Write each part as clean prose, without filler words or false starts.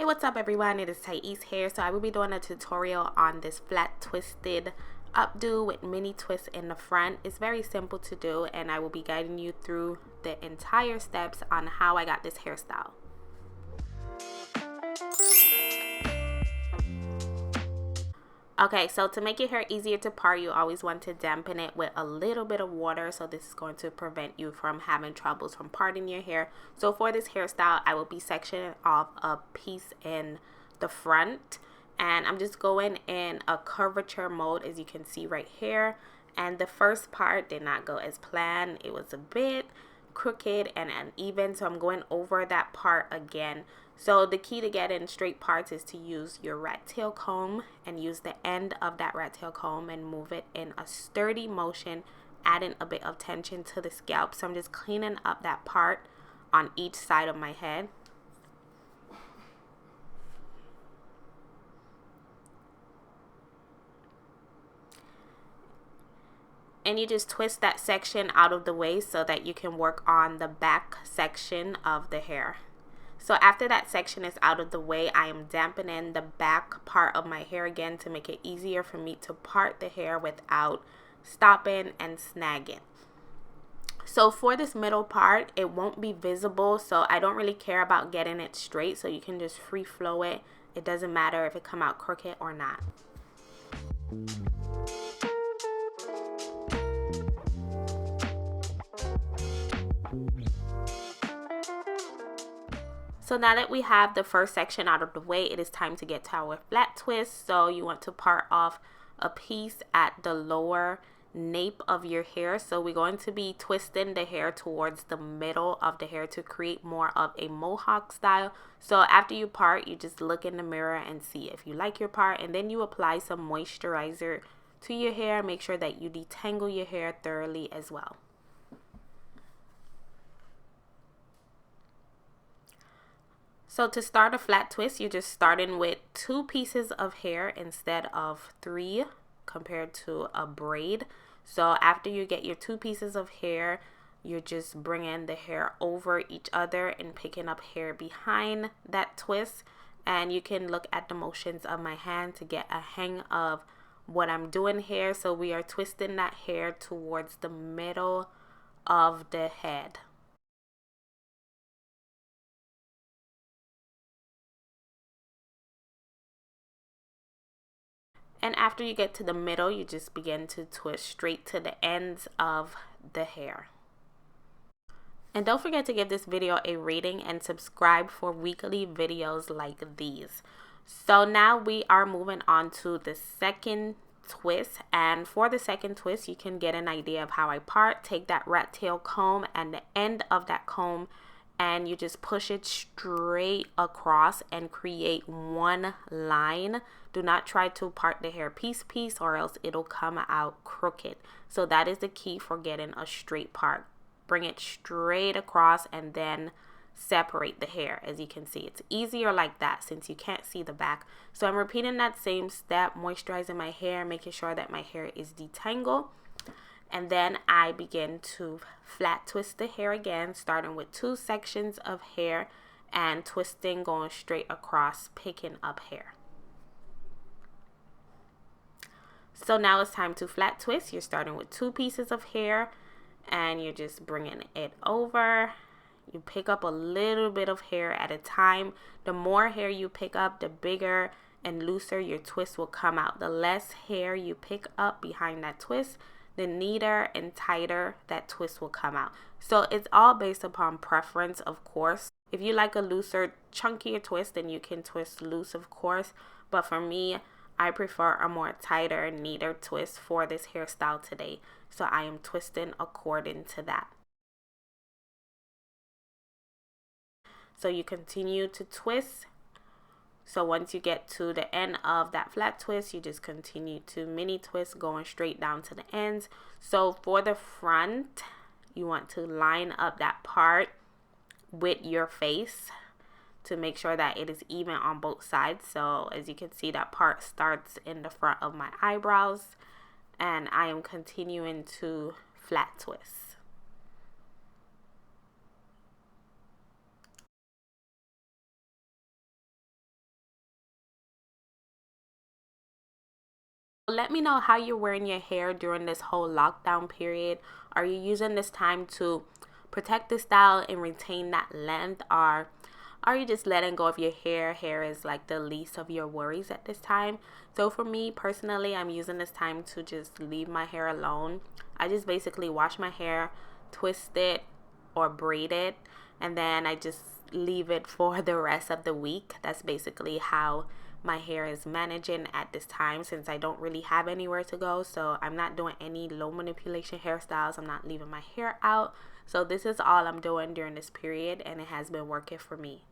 Hey, what's up everyone? It is Thais here. So I will be doing a tutorial on this flat twisted updo with mini twists in the front. It's very simple to do and I will be guiding you through the entire steps on how I got this hairstyle. Okay, so to make your hair easier to part, you always want to dampen it with a little bit of water. So this is going to prevent you from having troubles from parting your hair. So for this hairstyle, I will be sectioning off a piece in the front. And I'm just going in a curvature mode, as you can see right here. And the first part did not go as planned. It was a bit crooked and uneven, so I'm going over that part again. So the key to getting straight parts is to use your rat tail comb and use the end of that rat tail comb and move it in a sturdy motion, adding a bit of tension to the scalp. So I'm just cleaning up that part on each side of my head. And you just twist that section out of the way so that you can work on the back section of the hair. So after that section is out of the way, I am dampening the back part of my hair again to make it easier for me to part the hair without stopping and snagging. So for this middle part, it won't be visible, so I don't really care about getting it straight, so you can just free flow it. It doesn't matter if it come out crooked or not. So now that we have the first section out of the way, it is time to get to our flat twist. So you want to part off a piece at the lower nape of your hair. So we're going to be twisting the hair towards the middle of the hair to create more of a mohawk style. So after you part, you just look in the mirror and see if you like your part, and then you apply some moisturizer to your hair. Make sure that you detangle your hair thoroughly as well. So to start a flat twist, you're just starting with 2 pieces of hair instead of 3 compared to a braid. So after you get your 2 pieces of hair, you're just bringing the hair over each other and picking up hair behind that twist. And you can look at the motions of my hand to get a hang of what I'm doing here. So we are twisting that hair towards the middle of the head. And after you get to the middle, you just begin to twist straight to the ends of the hair. And don't forget to give this video a rating and subscribe for weekly videos like these. So now we are moving on to the second twist. And for the second twist, you can get an idea of how I part. Take that rat tail comb and the end of that comb, and you just push it straight across and create one line. Do not try to part the hair piece or else it'll come out crooked. So that is the key for getting a straight part. Bring it straight across and then separate the hair. As you can see, it's easier like that since you can't see the back. So I'm repeating that same step, moisturizing my hair, making sure that my hair is detangled. And then I begin to flat twist the hair again, starting with 2 sections of hair and twisting, going straight across, picking up hair. So now it's time to flat twist. You're starting with 2 pieces of hair and you're just bringing it over. You pick up a little bit of hair at a time. The more hair you pick up, the bigger and looser your twist will come out. The less hair you pick up behind that twist, the neater and tighter that twist will come out. So it's all based upon preference, of course. If you like a looser, chunkier twist, then you can twist loose, of course. But for me, I prefer a more tighter, neater twist for this hairstyle today. So I am twisting according to that. So you continue to twist. So once you get to the end of that flat twist, you just continue to mini twist, going straight down to the ends. So for the front, you want to line up that part with your face to make sure that it is even on both sides. So as you can see, that part starts in the front of my eyebrows and I am continuing to flat twist. Let me know how you're wearing your hair during this whole lockdown period. Are you using this time to protect the style and retain that length, or are you just letting go of your hair? Hair is like the least of your worries at this time. So for me personally, I'm using this time to just leave my hair alone. I just basically wash my hair, twist it or braid it, and then I just leave it for the rest of the week. That's basically how my hair is managing at this time, since I don't really have anywhere to go. So I'm not doing any low manipulation hairstyles. I'm not leaving my hair out. So this is all I'm doing during this period, and it has been working for me.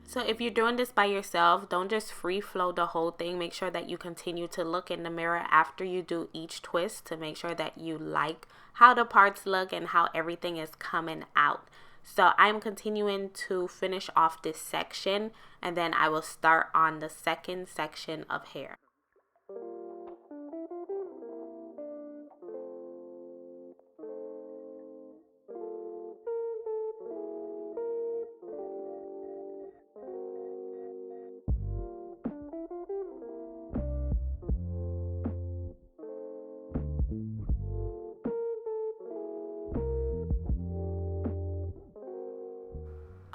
So if you're doing this by yourself, don't just free flow the whole thing. Make sure that you continue to look in the mirror after you do each twist to make sure that you like how the parts look and how everything is coming out. So I'm continuing to finish off this section, and then I will start on the second section of hair.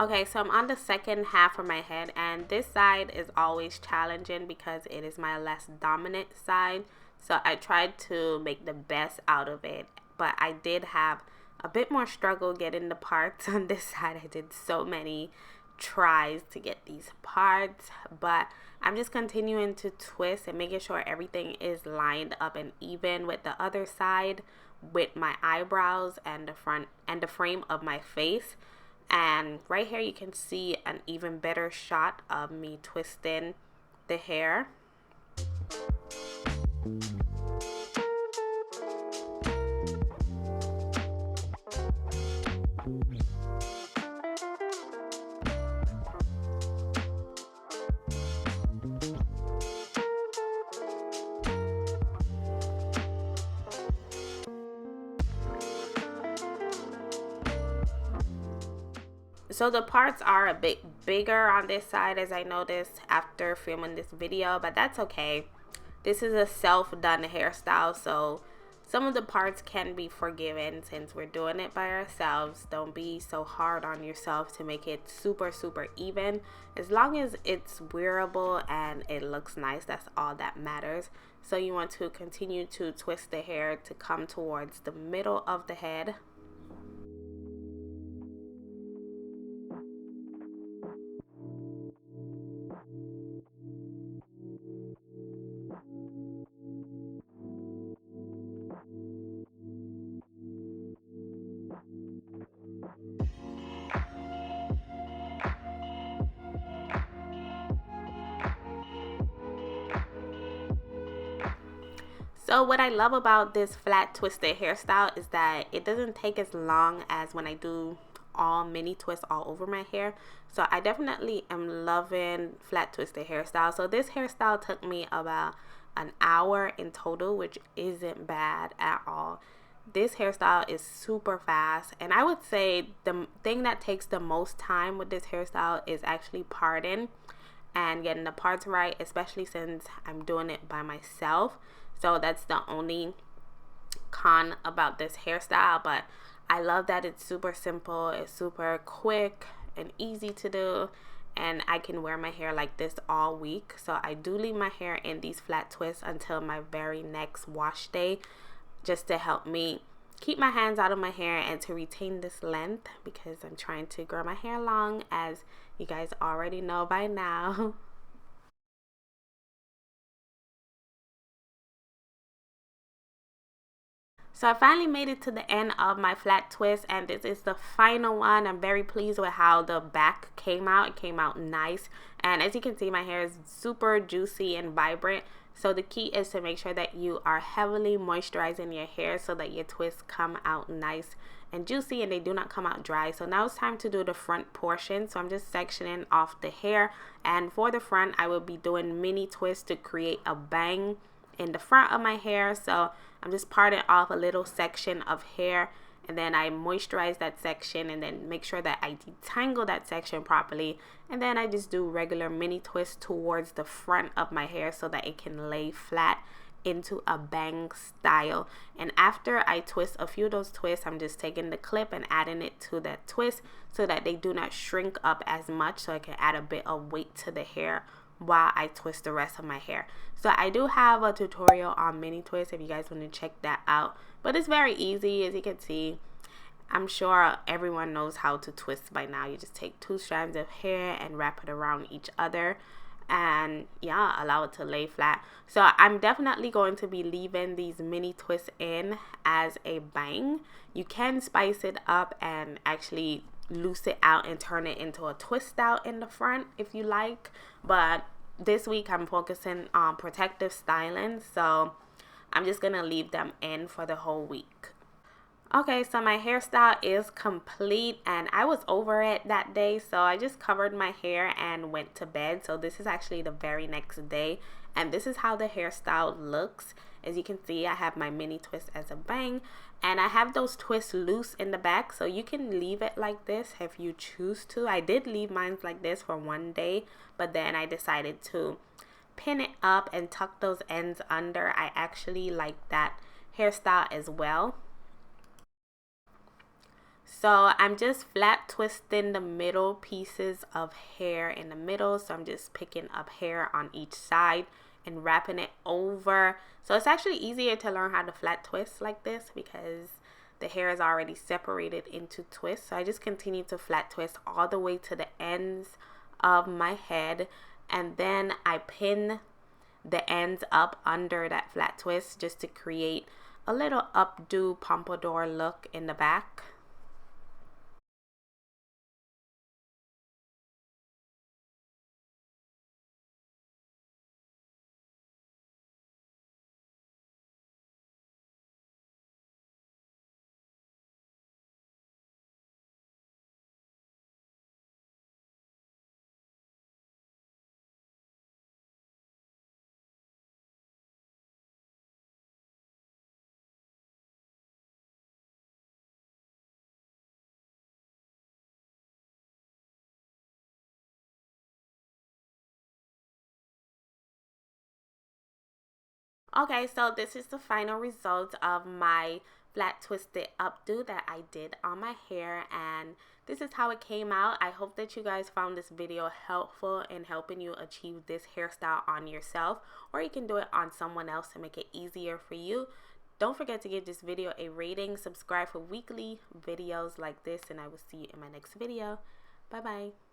Okay, so I'm on the second half of my head, and this side is always challenging because it is my less dominant side. So I tried to make the best out of it, but I did have a bit more struggle getting the parts on this side. I did so many tries to get these parts, but I'm just continuing to twist and making sure everything is lined up and even with the other side, with my eyebrows and the front and the frame of my face. And right here you can see an even better shot of me twisting the hair. So the parts are a bit bigger on this side, as I noticed after filming this video, but that's okay. This is a self-done hairstyle, so some of the parts can be forgiven since we're doing it by ourselves. Don't be so hard on yourself to make it super even. As long as it's wearable and it looks nice, that's all that matters. So you want to continue to twist the hair to come towards the middle of the head. So what I love about this flat twisted hairstyle is that it doesn't take as long as when I do all mini twists all over my hair. So I definitely am loving flat twisted hairstyle. So this hairstyle took me about an hour in total, which isn't bad at all. This hairstyle is super fast, and I would say the thing that takes the most time with this hairstyle is actually parting and getting the parts right, especially since I'm doing it by myself. So that's the only con about this hairstyle, but I love that it's super simple, it's super quick and easy to do, and I can wear my hair like this all week. So I do leave my hair in these flat twists until my very next wash day, just to help me keep my hands out of my hair and to retain this length, because I'm trying to grow my hair long, as you guys already know by now. So I finally made it to the end of my flat twist, and this is the final one. I'm very pleased with how the back came out. It came out nice, and as you can see, my hair is super juicy and vibrant. So the key is to make sure that you are heavily moisturizing your hair so that your twists come out nice and juicy and they do not come out dry. So now it's time to do the front portion. So I'm just sectioning off the hair, and for the front I will be doing mini twists to create a bang in the front of my hair. So I'm just parting off a little section of hair, and then I moisturize that section and then make sure that I detangle that section properly, and then I just do regular mini twists towards the front of my hair so that it can lay flat into a bang style. And after I twist a few of those twists, I'm just taking the clip and adding it to that twist so that they do not shrink up as much, so I can add a bit of weight to the hair while I twist the rest of my hair. So I do have a tutorial on mini twist if you guys want to check that out, but it's very easy. As you can see, I'm sure everyone knows how to twist by now. You just take 2 strands of hair and wrap it around each other, and yeah, allow it to lay flat. So I'm definitely going to be leaving these mini twists in as a bang. You can spice it up and actually loose it out and turn it into a twist out in the front if you like, but this week I'm focusing on protective styling, so I'm just gonna leave them in for the whole week. Okay, so my hairstyle is complete, and I was over it that day, so I just covered my hair and went to bed. So this is actually the very next day, and this is how the hairstyle looks. As you can see, I have my mini twist as a bang, and I have those twists loose in the back, so you can leave it like this if you choose to. I did leave mine like this for one day, but then I decided to pin it up and tuck those ends under. I actually like that hairstyle as well. So I'm just flat twisting the middle pieces of hair in the middle. So I'm just picking up hair on each side and wrapping it over. So it's actually easier to learn how to flat twist like this because the hair is already separated into twists. So I just continue to flat twist all the way to the ends of my head, and then I pin the ends up under that flat twist just to create a little updo pompadour look in the back. Okay, so this is the final result of my flat twisted updo that I did on my hair, and this is how it came out. I hope that you guys found this video helpful in helping you achieve this hairstyle on yourself, or you can do it on someone else to make it easier for you. Don't forget to give this video a rating, subscribe for weekly videos like this, and I will see you in my next video. Bye bye.